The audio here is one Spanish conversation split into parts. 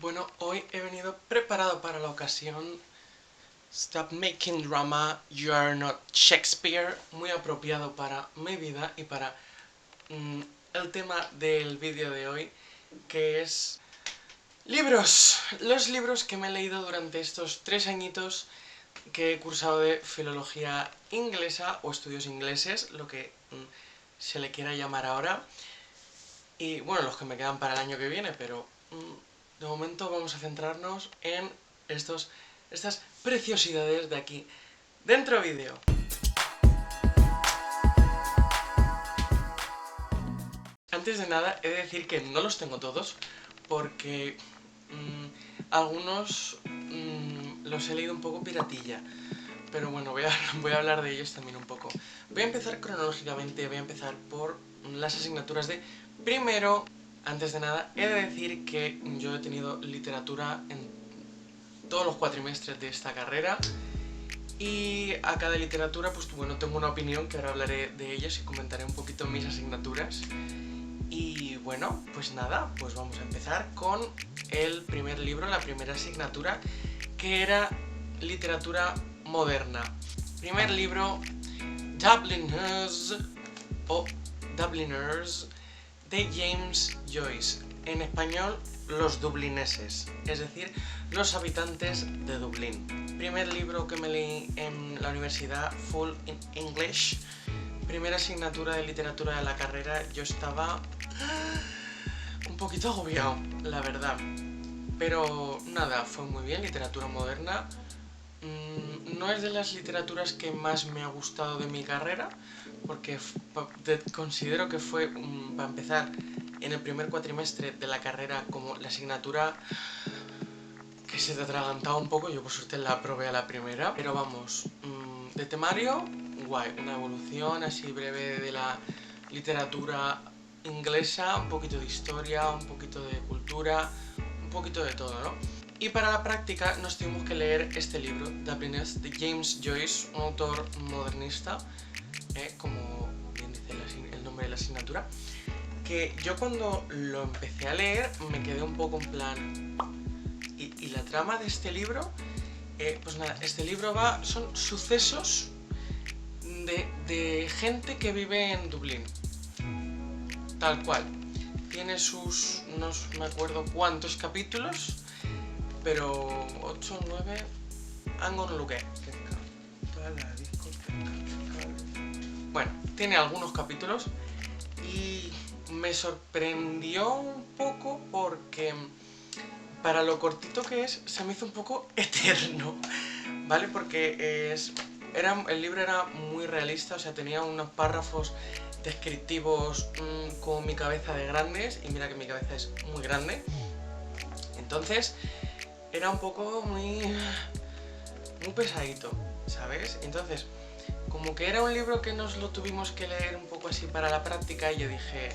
Bueno, hoy he venido preparado para la ocasión. Stop making drama, you are not Shakespeare. Muy apropiado para mi vida y para el tema del vídeo de hoy, que es libros. Los libros que me he leído durante estos 3 añitos que he cursado de filología inglesa o estudios ingleses, lo que se le quiera llamar ahora. Y bueno, los que me quedan para el año que viene, pero de momento vamos a centrarnos en estas preciosidades de aquí. Dentro vídeo. Antes de nada, he de decir que no los tengo todos, porque algunos los he leído un poco piratilla. Pero bueno, voy a hablar de ellos también un poco. Voy a empezar cronológicamente, voy a empezar por las asignaturas de primero. Antes de nada, he de decir que yo he tenido literatura en todos los cuatrimestres de esta carrera. Y a cada literatura, pues bueno, tengo una opinión que ahora hablaré de ellas y comentaré un poquito mis asignaturas. Y bueno, pues nada, pues vamos a empezar con el primer libro, la primera asignatura, que era literatura moderna. Primer libro, Dubliners o Dubliners de James Joyce. En español, los dublineses, es decir, los habitantes de Dublín. Primer libro que me leí en la universidad, full in English. Primera asignatura de literatura de la carrera. Yo estaba un poquito agobiado, la verdad. Pero nada, fue muy bien, literatura moderna. No es de las literaturas que más me ha gustado de mi carrera, porque considero que fue, para empezar, en el primer cuatrimestre de la carrera como la asignatura que se te atragantaba un poco. Yo por suerte la aprobé a la primera, pero vamos, de temario, guay, una evolución así breve de la literatura inglesa, un poquito de historia, un poquito de cultura, un poquito de todo, ¿no? Y para la práctica nos tuvimos que leer este libro, Dubliners, de James Joyce, un autor modernista, como bien dice el nombre de la asignatura, que yo cuando lo empecé a leer me quedé un poco en plan... Y la trama de este libro, pues nada, este libro son sucesos de gente que vive en Dublín, tal cual. Tiene sus, no me acuerdo cuántos capítulos, pero 8 o 9, I'm gonna look at. Bueno, tiene algunos capítulos y me sorprendió un poco porque para lo cortito que es, se me hizo un poco eterno, ¿vale? Porque el libro era muy realista, o sea, tenía unos párrafos descriptivos como mi cabeza de grandes, y mira que mi cabeza es muy grande. Entonces, era un poco muy pesadito, ¿sabes? Entonces, como que era un libro que nos lo tuvimos que leer un poco así para la práctica, y yo dije,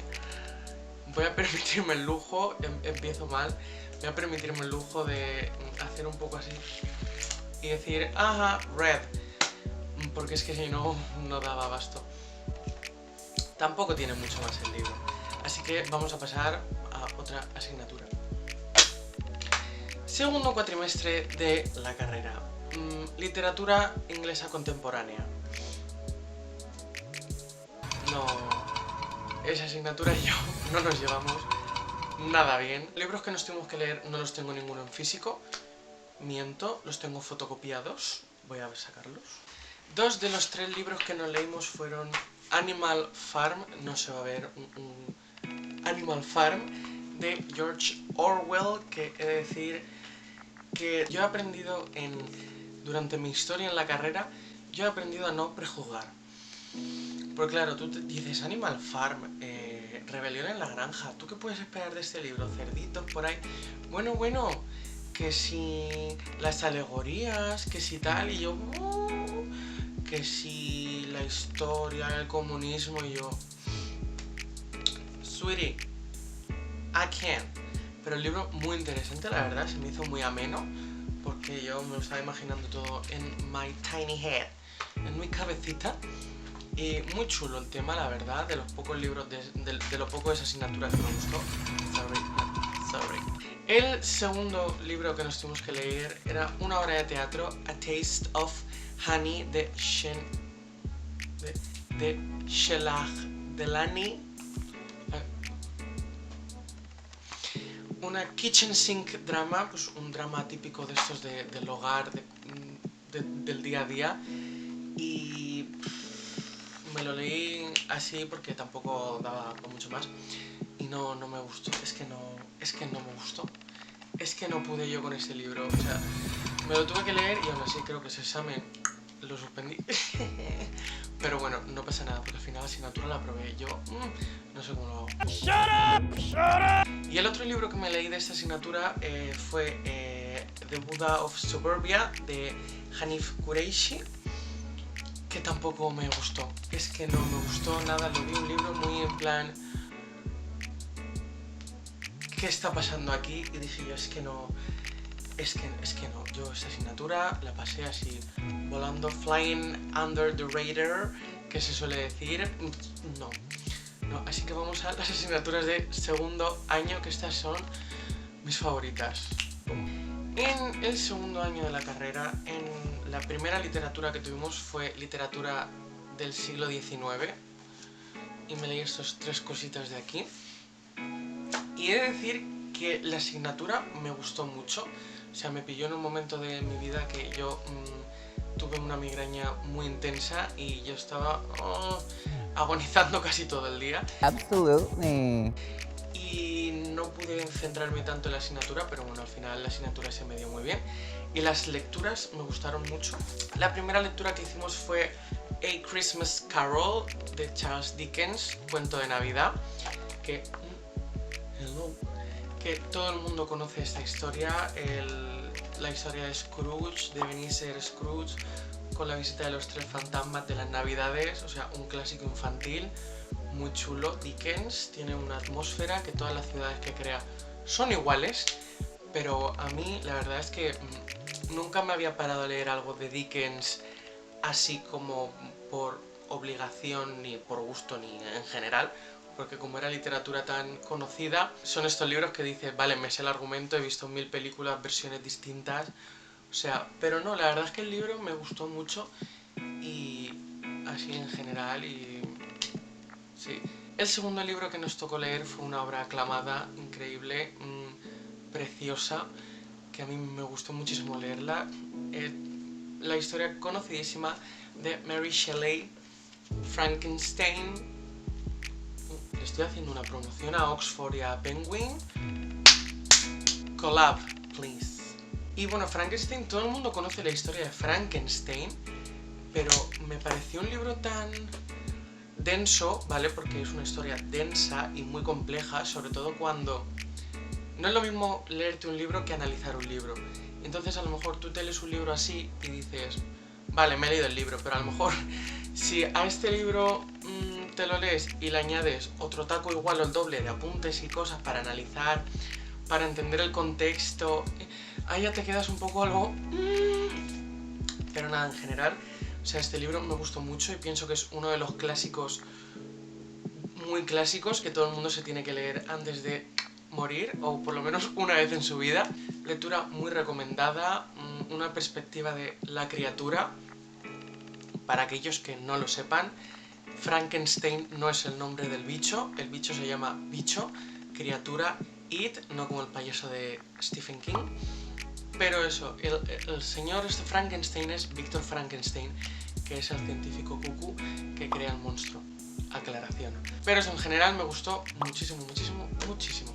voy a permitirme el lujo, empiezo mal, voy a permitirme el lujo de hacer un poco así y decir, ajá, read, porque es que si no, no daba abasto. Tampoco tiene mucho más el libro, así que vamos a pasar a otra asignatura. Segundo cuatrimestre de la carrera, literatura inglesa contemporánea. No, esa asignatura y yo no nos llevamos nada bien. Libros que nos tuvimos que leer no los tengo ninguno en físico. Miento, los tengo fotocopiados. Voy a sacarlos. 2 de los 3 libros que nos leímos fueron Animal Farm. No se va a ver Animal Farm de George Orwell, que he de decir que yo he aprendido durante mi historia en la carrera, yo he aprendido a no prejuzgar. Porque claro, tú te dices Animal Farm, Rebelión en la granja, ¿tú qué puedes esperar de este libro? Cerditos por ahí. Bueno, que si las alegorías, que si tal, y yo... que si la historia, el comunismo, y yo... Sweetie, I can. Pero el libro muy interesante, la verdad, se me hizo muy ameno, porque yo me lo estaba imaginando todo en my tiny head, en mi cabecita. Y muy chulo el tema, la verdad, de los pocos libros, de lo poco de esa asignatura que me gustó. Sorry. El segundo libro que nos tuvimos que leer era una obra de teatro, A Taste of Honey, de Shelah Delani. Una kitchen sink drama, pues un drama típico de estos del hogar, del día a día. Y me lo leí así porque tampoco daba con mucho más. Y no me gustó, es que no me gustó. Es que no pude yo con ese libro, o sea, me lo tuve que leer y aún así creo que ese examen lo suspendí. Pero bueno, no pasa nada, porque al final la asignatura la aprobé yo. No sé cómo lo hago. Shut up. Y el otro libro que me leí de esta asignatura fue The Buddha of Suburbia, de Hanif Kureishi, que tampoco me gustó. Es que no me gustó nada, lo vi un libro muy en plan... ¿Qué está pasando aquí? Y dije yo, es que no, yo esta asignatura la pasé así, volando, flying under the radar, que se suele decir, no, así que vamos a las asignaturas de segundo año, que estas son mis favoritas. En el segundo año de la carrera, en la primera literatura que tuvimos fue literatura del siglo XIX, y me leí estas tres cositas de aquí. Y he de decir que la asignatura me gustó mucho, o sea, me pilló en un momento de mi vida que yo tuve una migraña muy intensa y yo estaba agonizando casi todo el día. Absolutely. Y no pude centrarme tanto en la asignatura, pero bueno, al final la asignatura se me dio muy bien. Y las lecturas me gustaron mucho. La primera lectura que hicimos fue A Christmas Carol, de Charles Dickens, cuento de Navidad, que todo el mundo conoce esta historia, la historia de Scrooge, de Ebenezer Scrooge, con la visita de los tres fantasmas de las navidades, o sea, un clásico infantil muy chulo. Dickens tiene una atmósfera que todas las ciudades que crea son iguales, pero a mí la verdad es que nunca me había parado a leer algo de Dickens así como por obligación, ni por gusto, ni en general, porque como era literatura tan conocida, son estos libros que dices, vale, me sé el argumento, he visto 1000 películas, versiones distintas, o sea, pero no, la verdad es que el libro me gustó mucho y así en general y sí. El segundo libro que nos tocó leer fue una obra aclamada, increíble, preciosa, que a mí me gustó muchísimo leerla, la historia conocidísima de Mary Shelley, Frankenstein. Le estoy haciendo una promoción a Oxford y a Penguin. Collab, please. Y bueno, Frankenstein, todo el mundo conoce la historia de Frankenstein, pero me pareció un libro tan denso, ¿vale? Porque es una historia densa y muy compleja, sobre todo cuando... No es lo mismo leerte un libro que analizar un libro. Entonces a lo mejor tú te lees un libro así y dices, vale, me he leído el libro, pero a lo mejor si a este libro te lo lees y le añades otro taco igual o el doble de apuntes y cosas para analizar, para entender el contexto, ahí ya te quedas un poco algo... Pero nada, en general, o sea, este libro me gustó mucho y pienso que es uno de los clásicos, muy clásicos, que todo el mundo se tiene que leer antes de morir, o por lo menos una vez en su vida. Lectura muy recomendada, una perspectiva de la criatura. Para aquellos que no lo sepan, Frankenstein no es el nombre del bicho, el bicho se llama bicho, criatura, it, no como el payaso de Stephen King. Pero eso, el señor Frankenstein es Víctor Frankenstein, que es el científico cucú que crea el monstruo. Aclaración. Pero eso, en general me gustó muchísimo, muchísimo, muchísimo.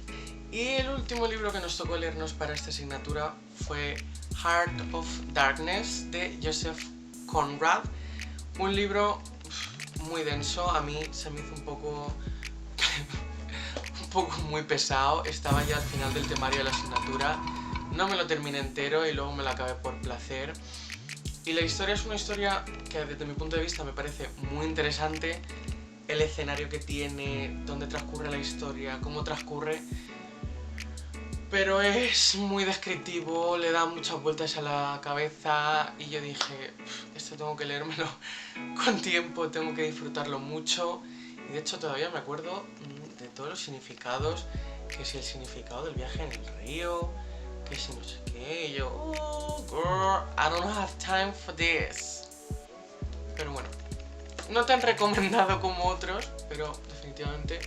Y el último libro que nos tocó leernos para esta asignatura fue Heart of Darkness, de Joseph Conrad. Un libro muy denso, a mí se me hizo un poco muy pesado. Estaba ya al final del temario de la asignatura, no me lo terminé entero y luego me lo acabé por placer. Y la historia es una historia que desde mi punto de vista me parece muy interesante. El escenario que tiene, dónde transcurre la historia, cómo transcurre, pero es muy descriptivo, le da muchas vueltas a la cabeza y yo dije, esto tengo que leérmelo con tiempo, tengo que disfrutarlo mucho. Y de hecho todavía me acuerdo de todos los significados que si el significado del viaje en el río, que si no sé qué, y yo, oh, girl, I don't have time for this. Pero bueno, no tan recomendado como otros, pero definitivamente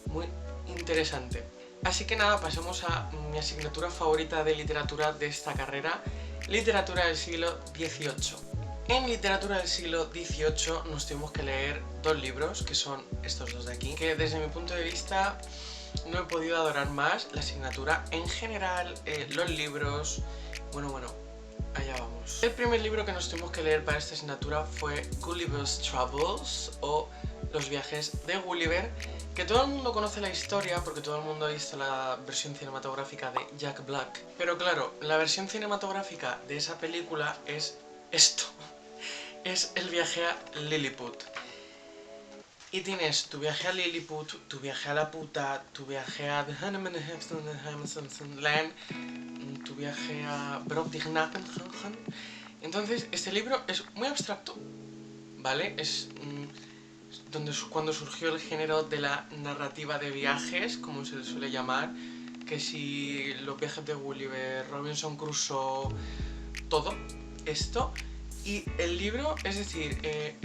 muy interesante. Así que nada, pasemos a mi asignatura favorita de literatura de esta carrera, literatura del siglo XVIII. En literatura del siglo XVIII nos tuvimos que leer dos libros, que son estos dos de aquí, que desde mi punto de vista no he podido adorar más la asignatura en general, los libros, bueno, allá vamos. El primer libro que nos tuvimos que leer para esta asignatura fue Gulliver's Travels, o Los viajes de Gulliver, que todo el mundo conoce la historia porque todo el mundo ha visto la versión cinematográfica de Jack Black. Pero claro, la versión cinematográfica de esa película es esto. Es el viaje a Lilliput. Y tienes tu viaje a Lilliput, tu viaje a la puta, tu viaje a The Honeymoon Land, tu viaje a Brobdingnacken. Entonces, este libro es muy abstracto, ¿vale? Es cuando surgió el género de la narrativa de viajes, como se le suele llamar, que si los viajes de Gulliver, Robinson Crusoe, todo esto. Y el libro, es decir,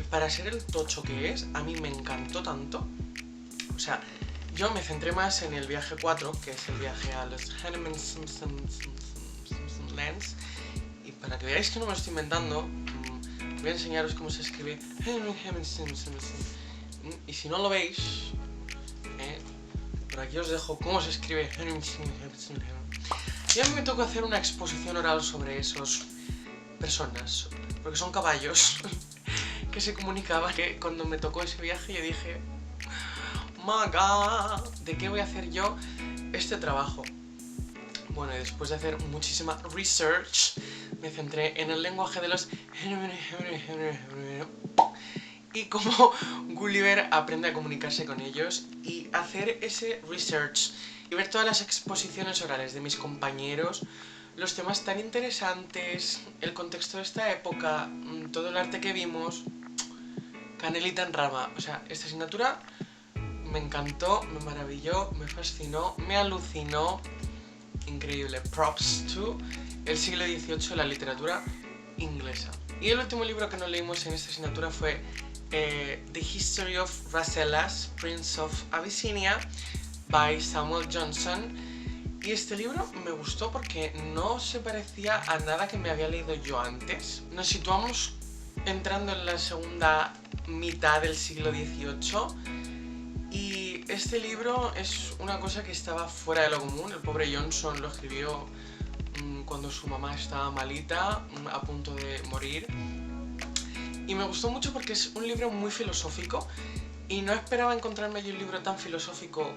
para ser el tocho que es, a mí me encantó tanto. O sea, yo me centré más en el viaje 4, que es el viaje a los Honeymoon Lands. Y para que veáis que no me lo estoy inventando, voy a enseñaros cómo se escribe. Y si no lo veis, por aquí os dejo cómo se escribe. Y a mí me tocó hacer una exposición oral sobre esos personas, porque son caballos que se comunicaban. Que cuando me tocó ese viaje yo dije, my god, ¿de qué voy a hacer yo este trabajo? Bueno, y después de hacer muchísima research, me centré en el lenguaje de los y cómo Gulliver aprende a comunicarse con ellos, y hacer ese research y ver todas las exposiciones orales de mis compañeros, los temas tan interesantes, el contexto de esta época, todo el arte que vimos, canelita en rama. O sea, esta asignatura me encantó, me maravilló, me fascinó, me alucinó. Increíble. Props to el siglo XVIII, la literatura inglesa. Y el último libro que nos leímos en esta asignatura fue The History of Rasselas, Prince of Abyssinia, by Samuel Johnson. Y este libro me gustó porque no se parecía a nada que me había leído yo antes. Nos situamos entrando en la segunda mitad del siglo XVIII, y este libro es una cosa que estaba fuera de lo común. El pobre Johnson lo escribió cuando su mamá estaba malita, a punto de morir. Y me gustó mucho porque es un libro muy filosófico, y no esperaba encontrarme yo un libro tan filosófico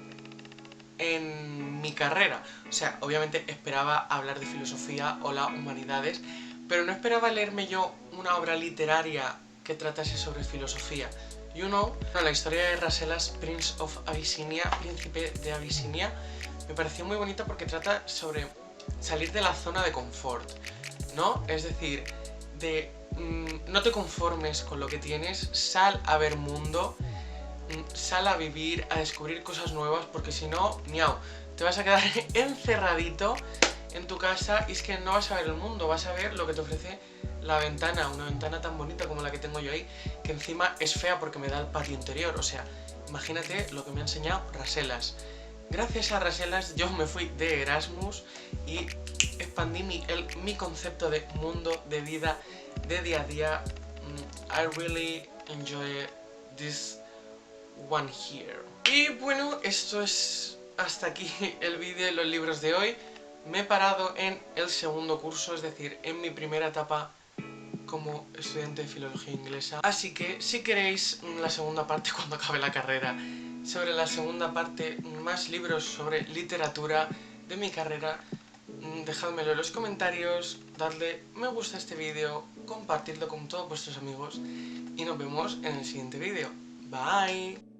en mi carrera. O sea, obviamente esperaba hablar de filosofía o las humanidades, pero no esperaba leerme yo una obra literaria que tratase sobre filosofía. You know, la historia de Rasselas, Prince of Abyssinia, príncipe de Abisinia, me pareció muy bonita porque trata sobre salir de la zona de confort, ¿no? Es decir, no te conformes con lo que tienes, sal a ver mundo, sal a vivir, a descubrir cosas nuevas, porque si no, miau, te vas a quedar encerradito en tu casa y es que no vas a ver el mundo, vas a ver lo que te ofrece la ventana, una ventana tan bonita como la que tengo yo ahí, que encima es fea porque me da el patio interior. O sea, imagínate lo que me ha enseñado Rasselas. Gracias a Rasselas yo me fui de Erasmus y expandí mi concepto de mundo, de vida, de día a día. I really enjoy this one here. Y bueno, esto es hasta aquí el vídeo de los libros de hoy. Me he parado en el segundo curso, es decir, en mi primera etapa como estudiante de filología inglesa. Así que si queréis la segunda parte cuando acabe la carrera, sobre la segunda parte, más libros sobre literatura de mi carrera, dejádmelo en los comentarios, darle me gusta a este vídeo, compartidlo con todos vuestros amigos y nos vemos en el siguiente vídeo. Bye.